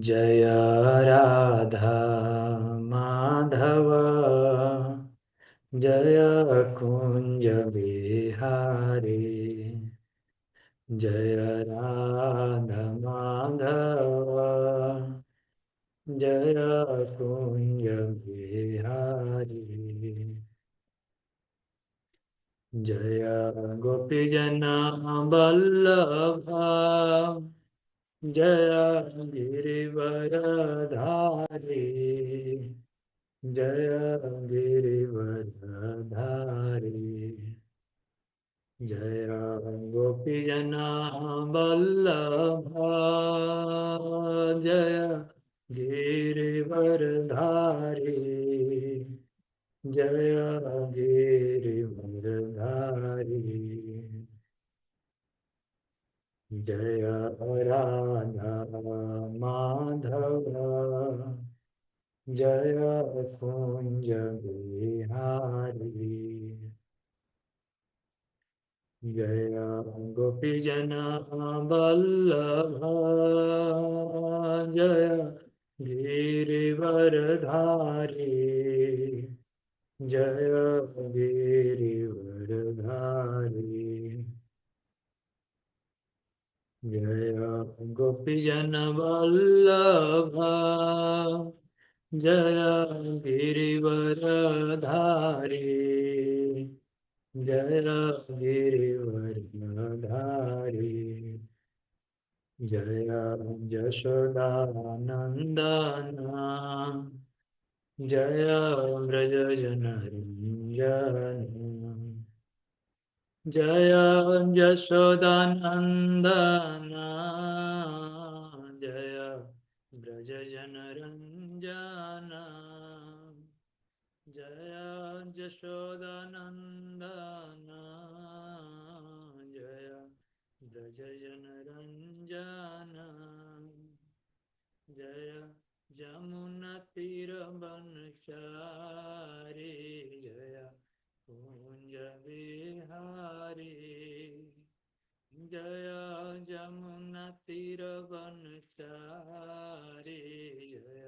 जय राधा माधव जय कुंज बिहारी। जय राधा माधव जय कुंज बिहारी। जय गोपीजन वल्लभ जय गिरिवरधारी। जय गिरिवरधारी। जय गोपीजन वल्लभ जय गिरिवरधारी। जय गिरिवरधारी। जय राधा माधव जय कुंज बिहारी। जय गोपीजन वल्लभ जय गिरिवरधारी। जय गिरिवरधारी। जय गोपीजन वल्लभ जय गिरिवरधारी। जय गिरिवरधारी। जय यशोदानंदन जय व्रजजनरंजन। जय यशोदानंदन जय व्रजजनरंजन। जय यशोदानंदन जय व्रजजनरंजन। जय जमुनतीरवनचारी जय कुंज बिहारी। जय जमुनतीरवनचारी जय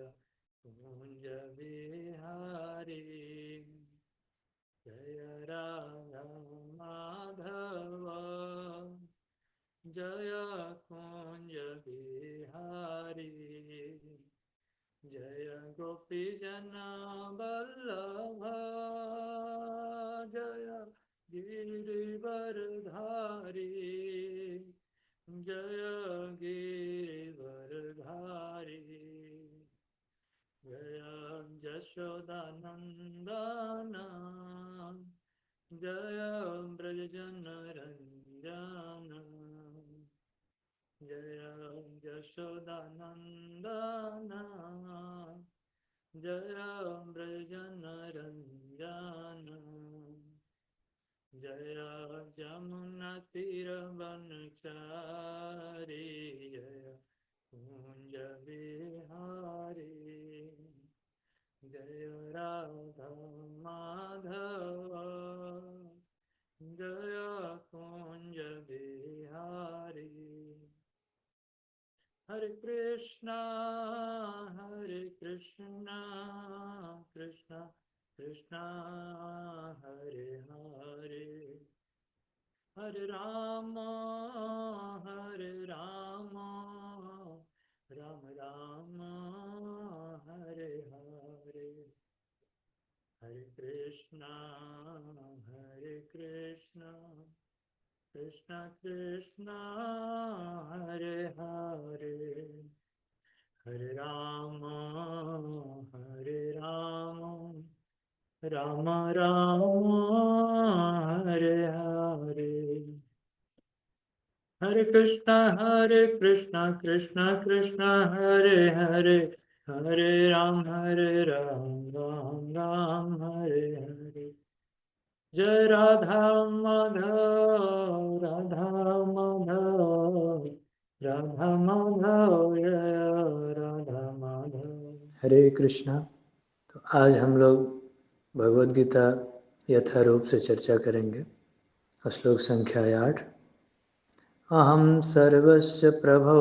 कुंज बिहारी। जय राधा माधव जय कुंज बिहारी। जय गोपीजन वल्लभ जय गिरिवरधारी। जय गिरिवरधारी। जय यशोदानंदन जय व्रजजनरंजन। जय यशोदानंदन जय व्रजजनरंजन। जय जमुनतीरवनचारी जय कुंज बिहारी। जय राधा माधव जय कुंज बिहारी। हरे कृष्णा कृष्णा कृष्णा हरे हरे। हरे राम राम राम हरे हरे। हरे कृष्णा कृष्णा कृष्णा हरे हरे। हरे राम राम राम हरे हरे। हरे कृष्णा कृष्णा कृष्णा हरे हरे। हरे राम राम राम हरे हरे। जय राधा माधव राधा माधव जय राधा माधव। हरे कृष्णा। तो आज हम लोग भगवद गीता यथारूप से चर्चा करेंगे। श्लोक संख्या 8 अहं सर्वस्य प्रभो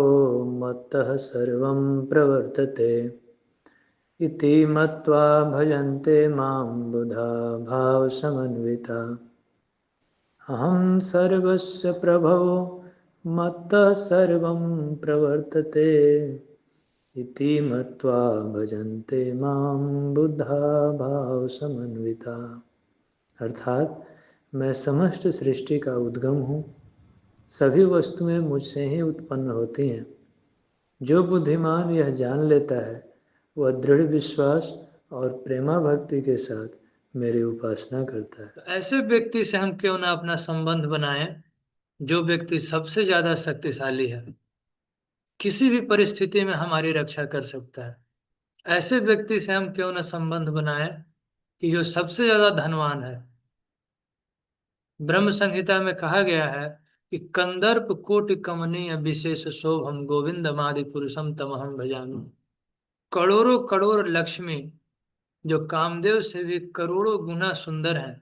मत्तः सर्वं प्रवर्तते इति मत्वा भजन्ते मां बुधा भावसमन्विता। अहं सर्वस्य प्रभो मत्तः सर्वं प्रवर्तते इति मत्वा भजन्ते मां बुधा भावसमन्विता। अर्थात मैं समस्त सृष्टि का उद्गम हूँ, सभी वस्तुएं मुझसे ही उत्पन्न होती हैं। जो बुद्धिमान यह जान लेता है वह दृढ़ विश्वास और प्रेमा भक्ति के साथ मेरी उपासना करता है। तो ऐसे व्यक्ति से हम क्यों ना अपना संबंध बनाएं जो व्यक्ति सबसे ज्यादा शक्तिशाली है, किसी भी परिस्थिति में हमारी रक्षा कर सकता है। ऐसे व्यक्ति से हम क्यों ना संबंध बनाएं कि जो सबसे ज्यादा धनवान है। ब्रह्म संहिता में कहा गया है कि कंदर्प कोटि कमनीय विशेष शोभम गोविंदमादि पुरुषम तमहम भजामि। करोड़ों करोड़ लक्ष्मी जो कामदेव से भी करोड़ों गुना सुंदर है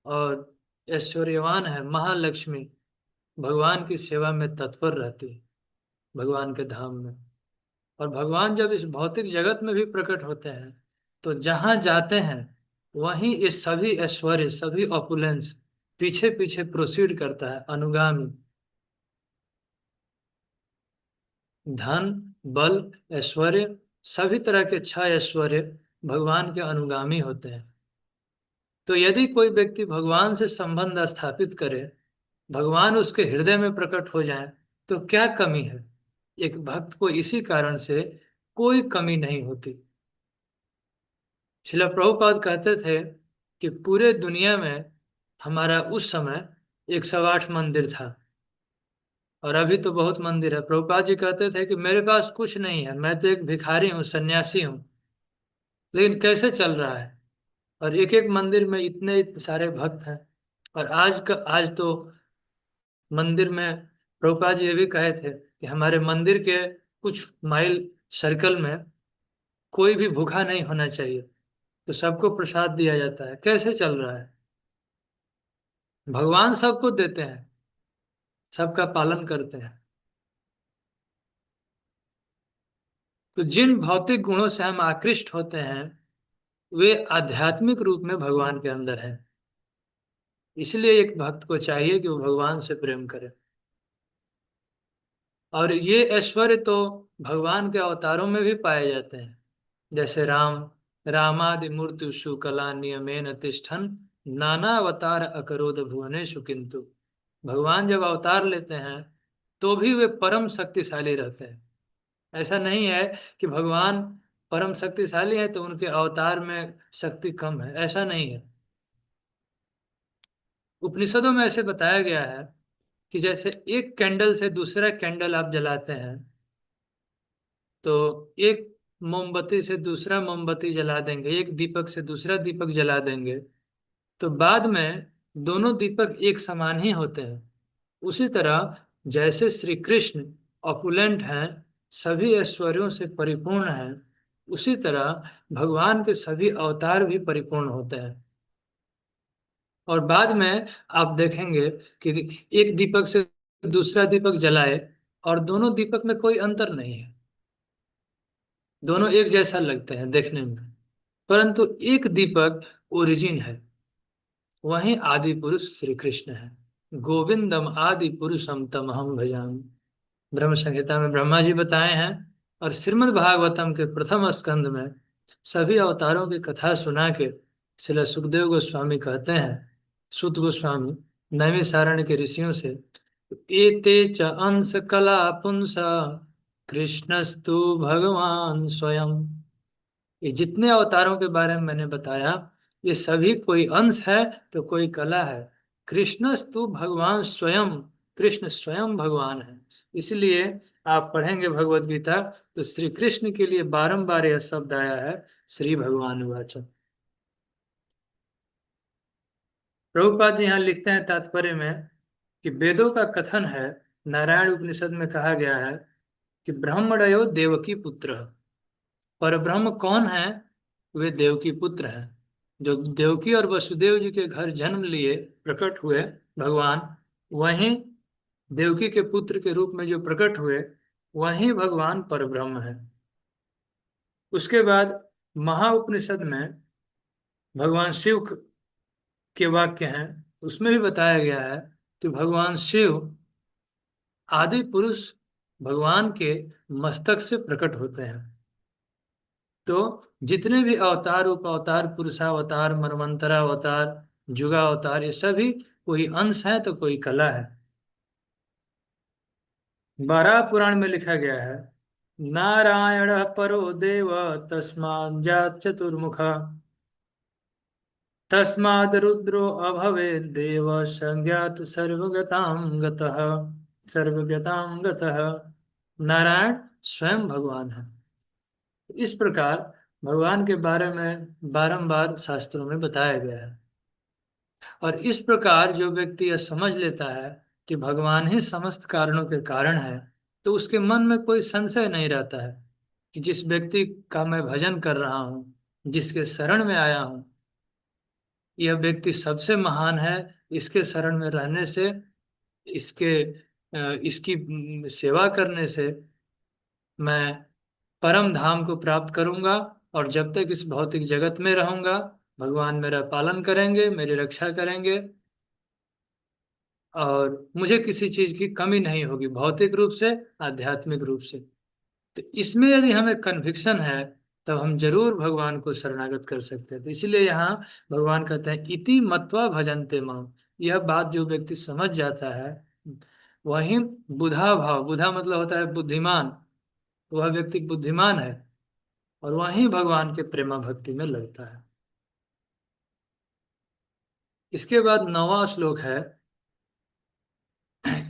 और ऐश्वर्यवान है, महालक्ष्मी भगवान की सेवा में तत्पर रहती है भगवान के धाम में। और भगवान जब इस भौतिक जगत में भी प्रकट होते हैं तो जहां जाते हैं वहीं ये सभी ऐश्वर्य, सभी ऑपुलेंस पीछे पीछे प्रोसीड करता है, अनुगामी। धन, बल, ऐश्वर्य, सभी तरह के छह ऐश्वर्य भगवान के अनुगामी होते हैं। तो यदि कोई व्यक्ति भगवान से संबंध स्थापित करे, भगवान उसके हृदय में प्रकट हो जाए, तो क्या कमी है। एक भक्त को इसी कारण से कोई कमी नहीं होती। श्रील प्रभुपाद कहते थे कि पूरे दुनिया में हमारा उस समय 108 मंदिर था और अभी तो बहुत मंदिर है। प्रभुपाद जी कहते थे कि मेरे पास कुछ नहीं है, मैं तो एक भिखारी हूँ, सन्यासी हूँ, लेकिन कैसे चल रहा है। और एक एक मंदिर में इतने सारे भक्त हैं। और आज तो मंदिर में प्रभुपाद जी ये भी कहे थे कि हमारे मंदिर के कुछ माइल सर्कल में कोई भी भूखा नहीं होना चाहिए, तो सबको प्रसाद दिया जाता है। कैसे चल रहा है। भगवान सबको देते हैं, सबका पालन करते हैं। तो जिन भौतिक गुणों से हम आकृष्ट होते हैं वे आध्यात्मिक रूप में भगवान के अंदर हैं। इसलिए एक भक्त को चाहिए कि वो भगवान से प्रेम करे। और ये ऐश्वर्य तो भगवान के अवतारों में भी पाए जाते हैं। जैसे रामादि मूर्तिषु कला नियमेन तिष्ठन नाना अवतार अकरोध भुवनेषु किंतु। भगवान जब अवतार लेते हैं तो भी वे परम शक्तिशाली रहते हैं। ऐसा नहीं है कि भगवान परम शक्तिशाली है तो उनके अवतार में शक्ति कम है, ऐसा नहीं है। उपनिषदों में ऐसे बताया गया है कि जैसे एक कैंडल से दूसरा कैंडल आप जलाते हैं तो एक मोमबत्ती से दूसरा मोमबत्ती जला देंगे, एक दीपक से दूसरा दीपक जला देंगे, तो बाद में दोनों दीपक एक समान ही होते हैं। उसी तरह जैसे श्री कृष्ण ऑपुलेंट हैं, सभी ऐश्वर्यों से परिपूर्ण हैं, उसी तरह भगवान के सभी अवतार भी परिपूर्ण होते हैं। और बाद में आप देखेंगे कि एक दीपक से दूसरा दीपक जलाए और दोनों दीपक में कोई अंतर नहीं है, दोनों एक जैसा लगते हैं देखने में, परंतु एक दीपक ओरिजिन है, वहीं आदि पुरुष श्री कृष्ण है। गोविंदम आदि पुरुषम तमहम भजामि। ब्रह्म संहिता में ब्रह्मा जी बताए हैं। और श्रीमद् भागवतम के प्रथम स्कंद में सभी अवतारों की कथा सुना के श्रील सुखदेव गोस्वामी कहते हैं, सूत गोस्वामी नैमिषारण्य के ऋषियों से, एते च अंश कला पुंस कृष्णस्तु भगवान स्वयं। ये जितने अवतारों के बारे में मैंने बताया ये सभी कोई अंश है तो कोई कला है। कृष्णस्तु भगवान स्वयं, कृष्ण स्वयं भगवान है। इसलिए आप पढ़ेंगे भगवत गीता तो श्री कृष्ण के लिए बारंबार यह शब्द आया है, श्री भगवान वाच। प्रभुपाद जी यहाँ लिखते हैं तात्पर्य में कि वेदों का कथन है, नारायण उपनिषद में कहा गया है कि ब्रह्मणयो देवकी पुत्र। पर ब्रह्म कौन है। वे देवकी पुत्र हैं, जो देवकी और वसुदेव जी के घर जन्म लिए प्रकट हुए भगवान, वहीं देवकी के पुत्र के रूप में जो प्रकट हुए वही भगवान परब्रह्म है। उसके बाद महाउपनिषद में भगवान शिव के वाक्य हैं, उसमें भी बताया गया है कि भगवान शिव आदि पुरुष भगवान के मस्तक से प्रकट होते हैं। तो जितने भी अवतार, उप अवतार, पुरुषावतार, मन्वंतरावतार, जुगावतार, ये सभी कोई अंश है तो कोई कला है। बारह पुराण में लिखा गया है, नारायण परो देव तस्मात् जात चतुर्मुख, तस्माद् रुद्रो अभवे देव संज्ञात सर्वगतां गतः, सर्वगतां गतः। नारायण स्वयं भगवान है। इस प्रकार भगवान के बारे में बारंबार शास्त्रों में बताया गया है। और इस प्रकार जो व्यक्ति यह समझ लेता है कि भगवान ही समस्त कारणों के कारण है, तो उसके मन में कोई संशय नहीं रहता है कि जिस व्यक्ति का मैं भजन कर रहा हूँ, जिसके शरण में आया हूँ, यह व्यक्ति सबसे महान है। इसके शरण में रहने से, इसके इसकी सेवा करने से मैं परम धाम को प्राप्त करूंगा। और जब तक इस भौतिक जगत में रहूंगा, भगवान मेरा पालन करेंगे, मेरी रक्षा करेंगे, और मुझे किसी चीज की कमी नहीं होगी, भौतिक रूप से, आध्यात्मिक रूप से। तो इसमें यदि हमें कन्विक्शन है, तब हम जरूर भगवान को शरणागत कर सकते हैं। तो इसलिए यहाँ भगवान कहते हैं इति मत्वा भजन्ते माम। यह बात जो व्यक्ति समझ जाता है, वही बुधा भाव, बुधा मतलब होता है बुद्धिमान, वह व्यक्ति बुद्धिमान है और वही भगवान के प्रेमा भक्ति में लगता है। इसके बाद 9वां श्लोक है।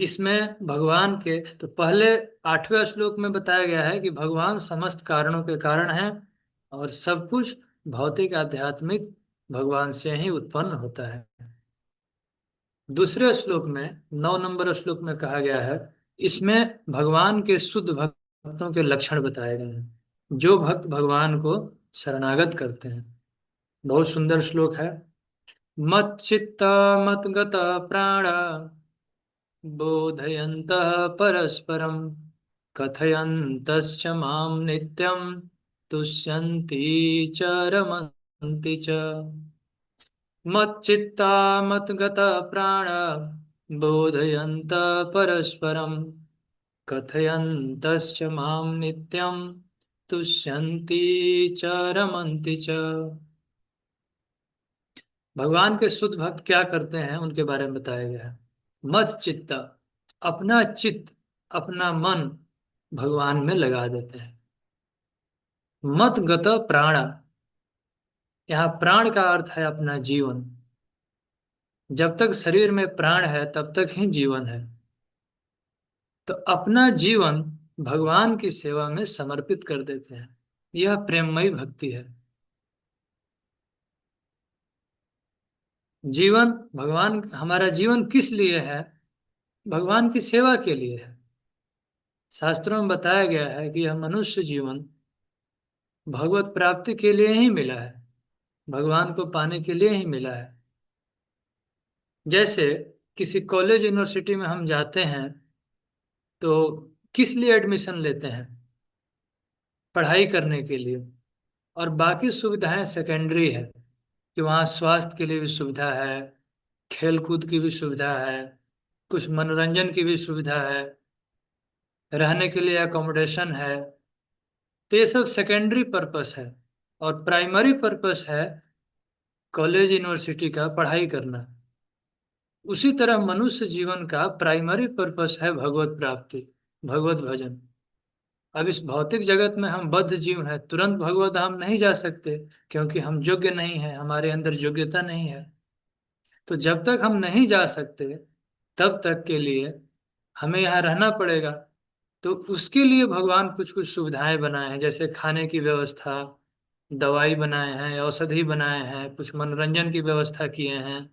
इसमें भगवान के, तो पहले 8वें श्लोक में बताया गया है कि भगवान समस्त कारणों के कारण हैं और सब कुछ भौतिक आध्यात्मिक भगवान से ही उत्पन्न होता है। दूसरे श्लोक में, 9 नंबर श्लोक में कहा गया है, इसमें भगवान के शुद्ध भक्तों के लक्षण बताए गए हैं, जो भक्त भगवान को शरणागत करते हैं। बहुत सुंदर श्लोक है। मत चित्त मत गत प्राण बोधयन्तः परस्परं कथयन्तश्च मां नित्यं तुष्यन्ति च रमन्ति च। मच्चित्ता मद्गता प्राण बोधयन्तः परस्परं कथयन्तश्च मां नित्यं तुष्यन्ति च रमन्ति च। भगवान के शुद्ध भक्त क्या करते हैं उनके बारे में बताया गया है। मत चित्त, अपना चित्त, अपना मन भगवान में लगा देते हैं। मत गत प्राण, यहाँ प्राण का अर्थ है अपना जीवन। जब तक शरीर में प्राण है तब तक ही जीवन है। तो अपना जीवन भगवान की सेवा में समर्पित कर देते हैं। यह प्रेममयी भक्ति है। जीवन भगवान, हमारा जीवन किस लिए है? भगवान की सेवा के लिए है। शास्त्रों में बताया गया है कि यह मनुष्य जीवन भगवत प्राप्ति के लिए ही मिला है, भगवान को पाने के लिए ही मिला है। जैसे किसी कॉलेज यूनिवर्सिटी में हम जाते हैं तो किस लिए एडमिशन लेते हैं? पढ़ाई करने के लिए। और बाकी सुविधाएं सेकेंडरी है, कि वहाँ स्वास्थ्य के लिए भी सुविधा है, खेल कूद की भी सुविधा है, कुछ मनोरंजन की भी सुविधा है, रहने के लिए अकोमोडेशन है। तो ये सब सेकेंडरी पर्पस है। और प्राइमरी पर्पस है कॉलेज यूनिवर्सिटी का पढ़ाई करना। उसी तरह मनुष्य जीवन का प्राइमरी पर्पस है भगवत प्राप्ति, भगवत भजन। अब इस भौतिक जगत में हम बद्ध जीव हैं, तुरंत भगवत धाम नहीं जा सकते, क्योंकि हम योग्य नहीं हैं, हमारे अंदर योग्यता नहीं है। तो जब तक हम नहीं जा सकते, तब तक के लिए हमें यहाँ रहना पड़ेगा। तो उसके लिए भगवान कुछ कुछ सुविधाएं बनाए हैं, जैसे खाने की व्यवस्था, दवाई बनाए हैं, औषधि बनाए हैं, कुछ मनोरंजन की व्यवस्था किए हैं,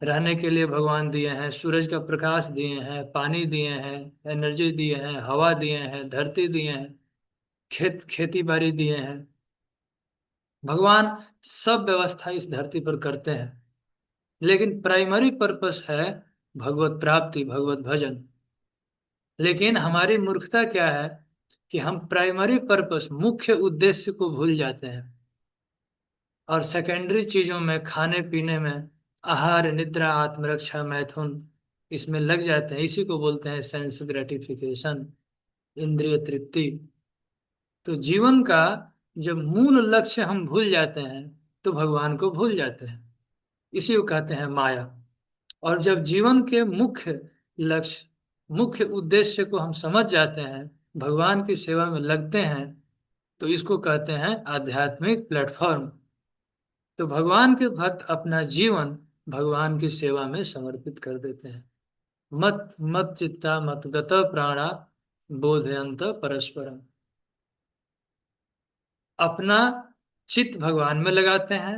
रहने के लिए भगवान दिए हैं, सूरज का प्रकाश दिए हैं, पानी दिए हैं, एनर्जी दिए हैं, हवा दिए हैं, धरती दिए हैं, खेती बाड़ी दिए हैं। भगवान सब व्यवस्था इस धरती पर करते हैं, लेकिन प्राइमरी पर्पस है भगवत प्राप्ति, भगवत भजन। लेकिन हमारी मूर्खता क्या है कि हम प्राइमरी पर्पस, मुख्य उद्देश्य को भूल जाते हैं और सेकेंडरी चीजों में, खाने पीने में, आहार निद्रा आत्मरक्षा मैथुन, इसमें लग जाते हैं। इसी को बोलते हैं सेंस ग्रेटिफिकेशन, इंद्रिय तृप्ति। तो जीवन का जब मूल लक्ष्य हम भूल जाते हैं तो भगवान को भूल जाते हैं। इसी को कहते हैं माया। और जब जीवन के मुख्य लक्ष्य, मुख्य उद्देश्य को हम समझ जाते हैं, भगवान की सेवा में लगते हैं, तो इसको कहते हैं आध्यात्मिक प्लेटफॉर्म। तो भगवान के भक्त अपना जीवन भगवान की सेवा में समर्पित कर देते हैं। मत मत चित्ता मत गत प्राणा बोधयंत परस्परम। अपना चित्त भगवान में लगाते हैं,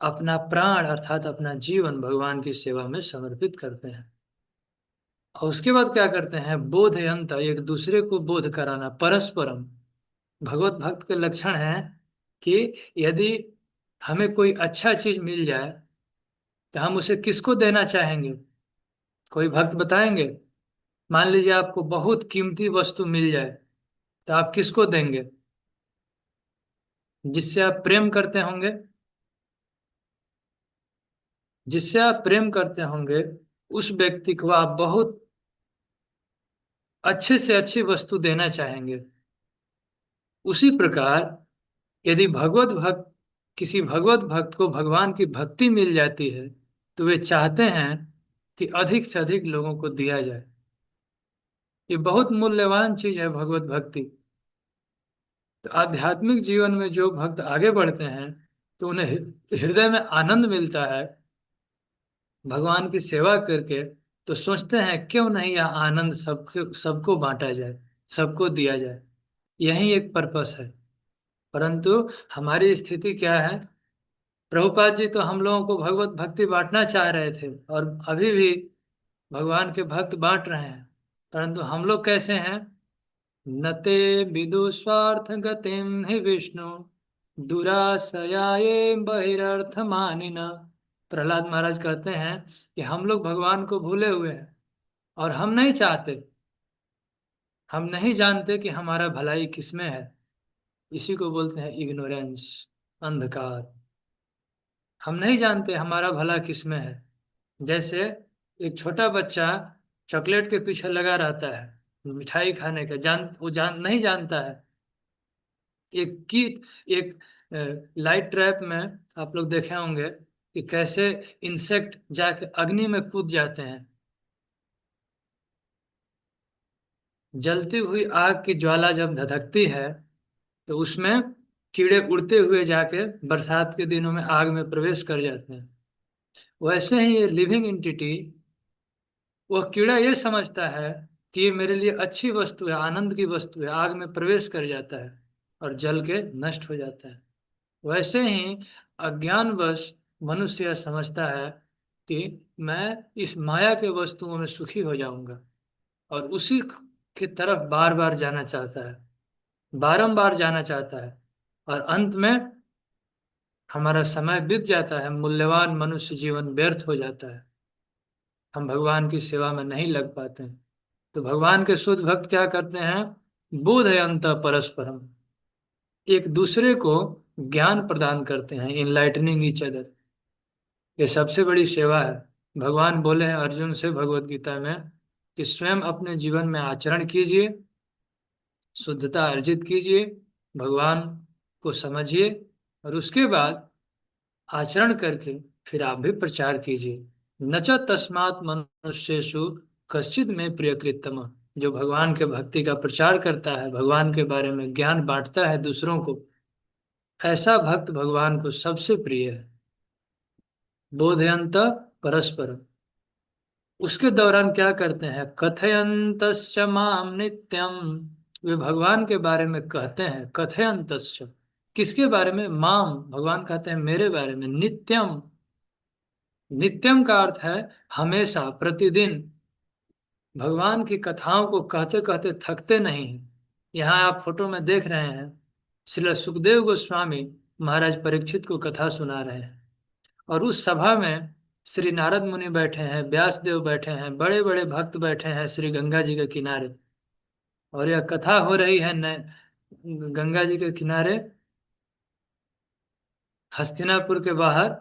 अपना प्राण अर्थात अपना जीवन भगवान की सेवा में समर्पित करते हैं। और उसके बाद क्या करते हैं, बोधयंत, एक दूसरे को बोध कराना, परस्परम। भगवत भक्त के लक्षण है कि यदि हमें कोई अच्छा चीज मिल जाए तो हम उसे किसको देना चाहेंगे? कोई भक्त बताएंगे? मान लीजिए आपको बहुत कीमती वस्तु मिल जाए तो आप किसको देंगे? जिससे आप प्रेम करते होंगे, जिससे आप प्रेम करते होंगे उस व्यक्ति को आप बहुत अच्छे से अच्छी वस्तु देना चाहेंगे। उसी प्रकार यदि भगवत भक्त, किसी भगवत भक्त को भगवान की भक्ति मिल जाती है तो वे चाहते हैं कि अधिक से अधिक लोगों को दिया जाए। ये बहुत मूल्यवान चीज है भगवत भक्ति। तो आध्यात्मिक जीवन में जो भक्त आगे बढ़ते हैं तो उन्हें हृदय में आनंद मिलता है भगवान की सेवा करके। तो सोचते हैं क्यों नहीं यह आनंद सबको सबको बांटा जाए, सबको दिया जाए। यही एक पर्पस है। परंतु हमारी स्थिति क्या है? प्रभुपाद जी तो हम लोगों को भगवत भक्ति बांटना चाह रहे थे और अभी भी भगवान के भक्त बांट रहे हैं। परंतु हम लोग कैसे हैं? नते विदु स्वार्थ गतिम हि विष्णु दुराशयाये बहिरर्थ मानिन। प्रहलाद महाराज कहते हैं कि हम लोग भगवान को भूले हुए हैं और हम नहीं चाहते, हम नहीं जानते कि हमारा भलाई किसमें है। इसी को बोलते हैं इग्नोरेंस, अंधकार। हम नहीं जानते हमारा भला किसमें है। जैसे एक छोटा बच्चा चॉकलेट के पीछे लगा रहता है, मिठाई खाने का, वो नहीं जानता है एक की एक लाइट ट्रैप में आप लोग देखे होंगे कि कैसे इंसेक्ट जाके अग्नि में कूद जाते हैं। जलती हुई आग की ज्वाला जब धधकती है तो उसमें कीड़े उड़ते हुए जाके बरसात के दिनों में आग में प्रवेश कर जाते हैं। वैसे ही ये लिविंग एंटिटी, वह कीड़ा ये समझता है कि ये मेरे लिए अच्छी वस्तु है, आनंद की वस्तु है, आग में प्रवेश कर जाता है और जल के नष्ट हो जाता है। वैसे ही अज्ञानवश मनुष्य यह समझता है कि मैं इस माया के वस्तुओं में सुखी हो जाऊंगा और उसी की तरफ बार बार जाना चाहता है, बारंबार जाना चाहता है। और अंत में हमारा समय बीत जाता है, मूल्यवान मनुष्य जीवन व्यर्थ हो जाता है, हम भगवान की सेवा में नहीं लग पाते हैं। तो भगवान के शुद्ध भक्त क्या करते हैं? बोधयंत परस्परम, एक दूसरे को ज्ञान प्रदान करते हैं, इनलाइटनिंग ईच अदर। ये सबसे बड़ी सेवा है। भगवान बोले हैं अर्जुन से भगवत गीता में कि स्वयं अपने जीवन में आचरण कीजिए, शुद्धता अर्जित कीजिए, भगवान को समझिए और उसके बाद आचरण करके फिर आप भी प्रचार कीजिए। न च तस्मात् मनुष्येषु कश्चित में प्रियकृतम। जो भगवान के भक्ति का प्रचार करता है, भगवान के बारे में ज्ञान बांटता है दूसरों को, ऐसा भक्त भगवान को सबसे प्रिय है। बोधयंत परस्पर। उसके दौरान क्या करते हैं? कथयंतश्च माम नित्यम। वे भगवान के बारे में कहते हैं, कथयंतश्च, किसके बारे में? माम, भगवान कहते हैं मेरे बारे में। नित्यम, नित्यम का अर्थ है हमेशा, प्रतिदिन। भगवान की कथाओं को कहते कहते थकते नहीं हैं। यहाँ आप फोटो में देख रहे हैं श्रील सुखदेव गोस्वामी महाराज परीक्षित को कथा सुना रहे हैं और उस सभा में श्री नारद मुनि बैठे हैं, व्यास देव बैठे हैं, बड़े बड़े भक्त बैठे हैं श्री गंगा जी के किनारे। और यह कथा हो रही है न गंगा जी के किनारे, हस्तिनापुर के बाहर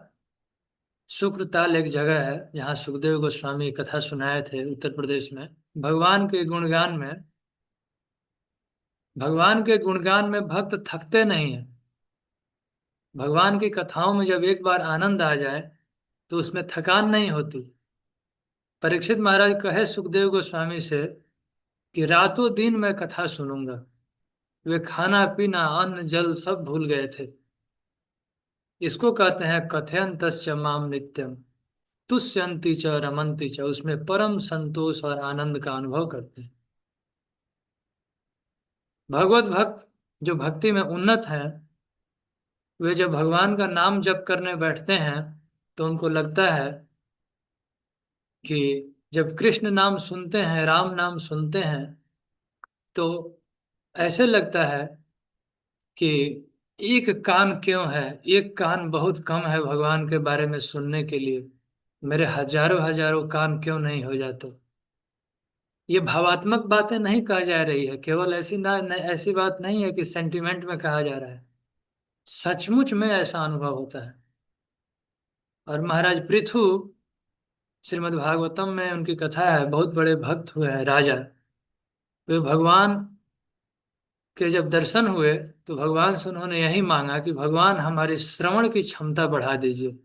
शुक्रताल एक जगह है जहाँ सुखदेव गोस्वामी कथा सुनाए थे, उत्तर प्रदेश में। भगवान के गुणगान में भगवान के गुणगान में भक्त थकते नहीं हैं। भगवान की कथाओं में जब एक बार आनंद आ जाए तो उसमें थकान नहीं होती। परीक्षित महाराज कहे सुखदेव गोस्वामी से कि रातों दिन मैं कथा सुनूंगा। वे खाना पीना अन्न जल सब भूल गए थे। इसको कहते हैं कथयंतश्च माम नित्यम तुष्यन्ति च रमन्ति च, उसमें परम संतोष और आनंद का अनुभव करते हैं। भगवत भक्त जो भक्ति में उन्नत हैं, वे जब भगवान का नाम जप करने बैठते हैं तो उनको लगता है कि जब कृष्ण नाम सुनते हैं, राम नाम सुनते हैं, तो ऐसे लगता है कि एक कान क्यों है, एक कान बहुत कम है भगवान के बारे में सुनने के लिए, मेरे हजारों हजारों कान क्यों नहीं हो जाते। ये भावात्मक बातें नहीं कहा जा रही है, केवल ऐसी ऐसी बात नहीं है कि सेंटिमेंट में कहा जा रहा है, सचमुच में ऐसा अनुभव होता है। और महाराज पृथु, श्रीमद् भागवतम में उनकी कथा है, बहुत बड़े भक्त हुए हैं राजा। वे भगवान के जब दर्शन हुए तो भगवान से उन्होंने यही मांगा कि भगवान हमारी श्रवण की क्षमता बढ़ा दीजिए,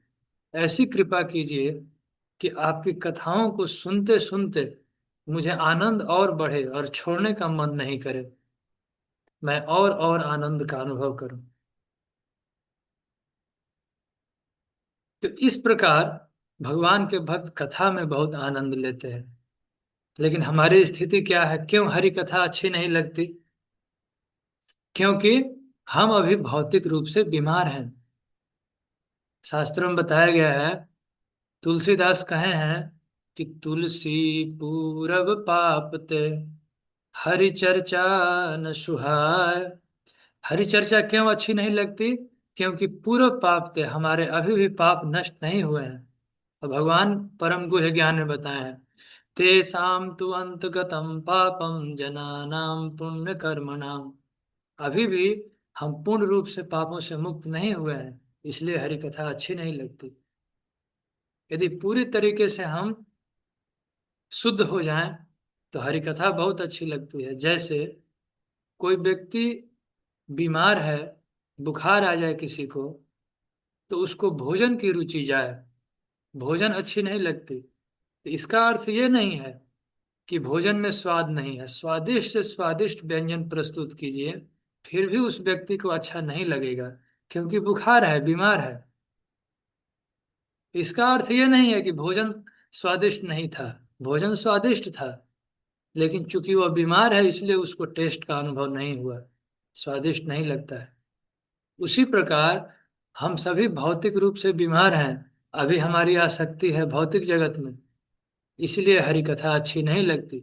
ऐसी कृपा कीजिए कि आपकी कथाओं को सुनते सुनते मुझे आनंद और बढ़े और छोड़ने का मन नहीं करे, मैं और आनंद का अनुभव करूं। तो इस प्रकार भगवान के भक्त कथा में बहुत आनंद लेते हैं। लेकिन हमारी स्थिति क्या है, क्यों हरि कथा अच्छी नहीं लगती? क्योंकि हम अभी भौतिक रूप से बीमार हैं। शास्त्रों में बताया गया है, तुलसीदास कहे हैं कि तुलसी पूरब पापते हरि चर्चा न सुहाय। हरि चर्चा क्यों अच्छी नहीं लगती? क्योंकि पूर्व पाप थे, हमारे अभी भी पाप नष्ट नहीं हुए हैं। और भगवान परम गुह्य ज्ञान में बताए हैं, तेषां तु अंतगतम पापम जनानां पुण्य कर्मणाम। अभी भी हम पूर्ण रूप से पापों से मुक्त नहीं हुए हैं, इसलिए हरि कथा अच्छी नहीं लगती। यदि पूरी तरीके से हम शुद्ध हो जाएं तो हरि कथा बहुत अच्छी लगती है। जैसे कोई व्यक्ति बीमार है, बुखार आ जाए किसी को, तो उसको भोजन की रुचि जाए, भोजन अच्छी नहीं लगती, तो इसका अर्थ ये नहीं है कि भोजन में स्वाद नहीं है। स्वादिष्ट से स्वादिष्ट व्यंजन प्रस्तुत कीजिए, फिर भी उस व्यक्ति को अच्छा नहीं लगेगा, क्योंकि बुखार है, बीमार है। इसका अर्थ ये नहीं है कि भोजन स्वादिष्ट नहीं था, भोजन स्वादिष्ट था, लेकिन चूंकि वह बीमार है इसलिए उसको टेस्ट का अनुभव नहीं हुआ, स्वादिष्ट नहीं लगता है। उसी प्रकार हम सभी भौतिक रूप से बीमार हैं, अभी हमारी आसक्ति है भौतिक जगत में, इसलिए हरि कथा अच्छी नहीं लगती।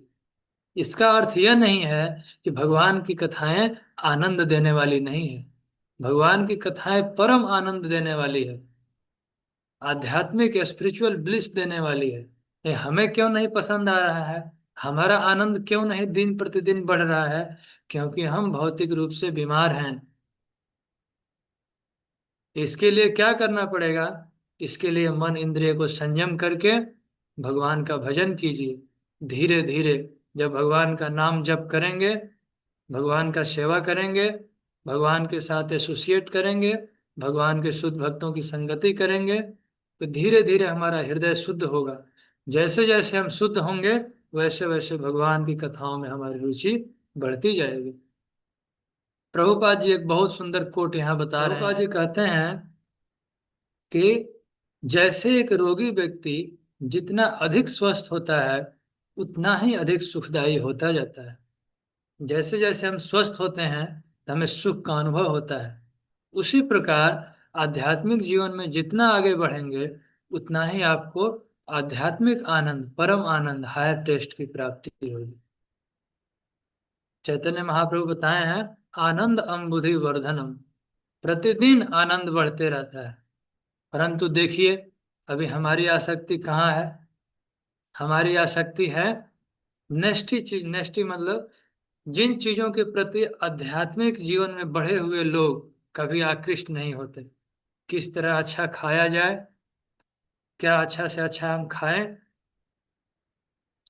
इसका अर्थ यह नहीं है कि भगवान की कथाएं आनंद देने वाली नहीं है। भगवान की कथाएं परम आनंद देने वाली है, आध्यात्मिक स्पिरिचुअल ब्लिस देने वाली है। ये हमें क्यों नहीं पसंद आ रहा है, हमारा आनंद क्यों नहीं दिन प्रतिदिन बढ़ रहा है? क्योंकि हम भौतिक रूप से बीमार हैं। इसके लिए क्या करना पड़ेगा? इसके लिए मन इंद्रिय को संयम करके भगवान का भजन कीजिए। धीरे धीरे जब भगवान का नाम जप करेंगे, भगवान का सेवा करेंगे, भगवान के साथ एसोसिएट करेंगे, भगवान के शुद्ध भक्तों की संगति करेंगे, तो धीरे धीरे हमारा हृदय शुद्ध होगा। जैसे जैसे हम शुद्ध होंगे वैसे वैसे भगवान की कथाओं में हमारी रुचि बढ़ती जाएगी। प्रभुपाद जी एक बहुत सुंदर कोट यहाँ बता रहे हैं। प्रभुपाद जी कहते हैं कि जैसे एक रोगी व्यक्ति जितना अधिक स्वस्थ होता है उतना ही अधिक सुखदायी होता जाता है। जैसे जैसे हम स्वस्थ होते हैं तो हमें सुख का अनुभव होता है। उसी प्रकार आध्यात्मिक जीवन में जितना आगे बढ़ेंगे उतना ही आपको आध्यात्मिक आनंद, परम आनंद, हायर टेस्ट की प्राप्ति होगी। चैतन्य महाप्रभु बताए हैं, आनंद अम्बुधि वर्धनम, प्रतिदिन आनंद बढ़ते रहता है। परंतु देखिए अभी हमारी आसक्ति कहाँ है? हमारी आसक्ति है नेक्स्ट चीज। नेक्स्ट मतलब जिन चीजों के प्रति आध्यात्मिक जीवन में बढ़े हुए लोग कभी आकृष्ट नहीं होते। किस तरह अच्छा खाया जाए, क्या अच्छा से अच्छा हम खाएं,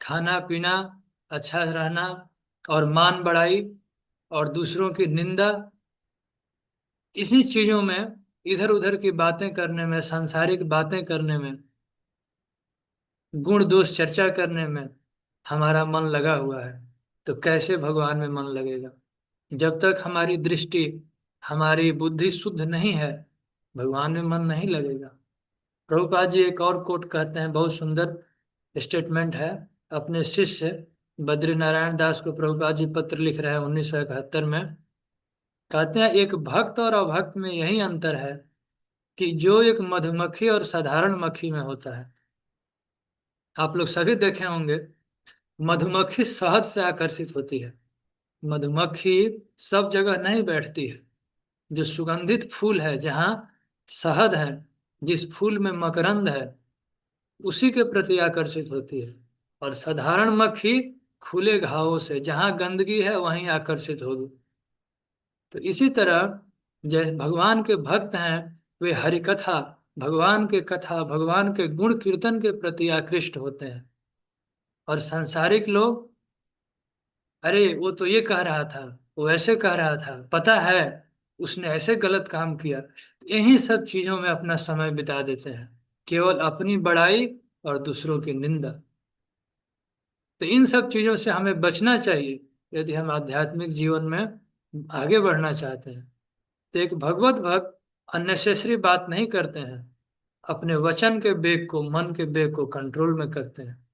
खाना पीना, अच्छा रहना, और मान बढ़ाई और दूसरों की निंदा, इसी चीजों में, इधर उधर की बातें करने में, सांसारिक बातें करने में, गुण दोष चर्चा करने में हमारा मन लगा हुआ है। तो कैसे भगवान में मन लगेगा? जब तक हमारी दृष्टि, हमारी बुद्धि शुद्ध नहीं है, भगवान में मन नहीं लगेगा। प्रभुपाद जी एक और कोट कहते हैं, बहुत सुंदर स्टेटमेंट है। अपने शिष्य बद्री नारायण दास को प्रभुपाद जी पत्र लिख रहे हैं 1971 में। कहते हैं एक भक्त और अभक्त में यही अंतर है कि जो एक मधुमक्खी और साधारण मक्खी में होता है। आप लोग सभी देखे होंगे, मधुमक्खी शहद से आकर्षित होती है। मधुमक्खी सब जगह नहीं बैठती है। जो सुगंधित फूल है, जहाँ शहद है, जिस फूल में मकरंद है, उसी के प्रति आकर्षित होती है। और साधारण मक्खी खुले घावों से, जहाँ गंदगी है वहीं आकर्षित होगी। तो इसी तरह जैसे भगवान के भक्त हैं, वे हरि कथा, भगवान के कथा, भगवान के गुण कीर्तन के प्रति आकृष्ट होते हैं। और सांसारिक लोग, अरे वो तो ये कह रहा था, वो ऐसे कह रहा था, पता है उसने ऐसे गलत काम किया, यही सब चीजों में अपना समय बिता देते हैं, केवल अपनी बड़ाई और दूसरों की निंदा। तो इन सब चीजों से हमें बचना चाहिए यदि हम आध्यात्मिक जीवन में आगे बढ़ना चाहते हैं। तो एक भगवत भक्त अननेसेसरी बात नहीं करते हैं, अपने वचन के वेग को, मन के वेग को कंट्रोल में करते हैं।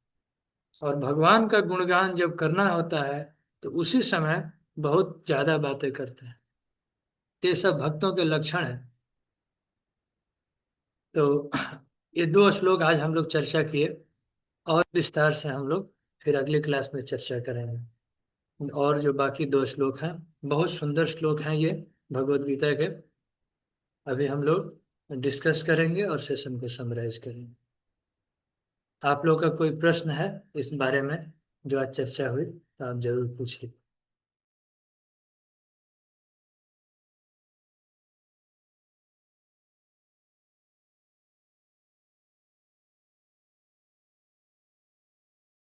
और भगवान का गुणगान जब करना होता है तो उसी समय बहुत ज्यादा बातें करते हैं। तो ये सब भक्तों के लक्षण है। तो ये दो श्लोक आज हम लोग चर्चा किए, और विस्तार से हम लोग फिर अगली क्लास में चर्चा करेंगे। और जो बाकी दो श्लोक हैं, बहुत सुंदर श्लोक हैं ये भगवत गीता के, अभी हम लोग डिस्कस करेंगे और सेशन को समराइज करेंगे। आप लोग का कोई प्रश्न है इस बारे में जो आज चर्चा हुई, तो आप जरूर पूछिए।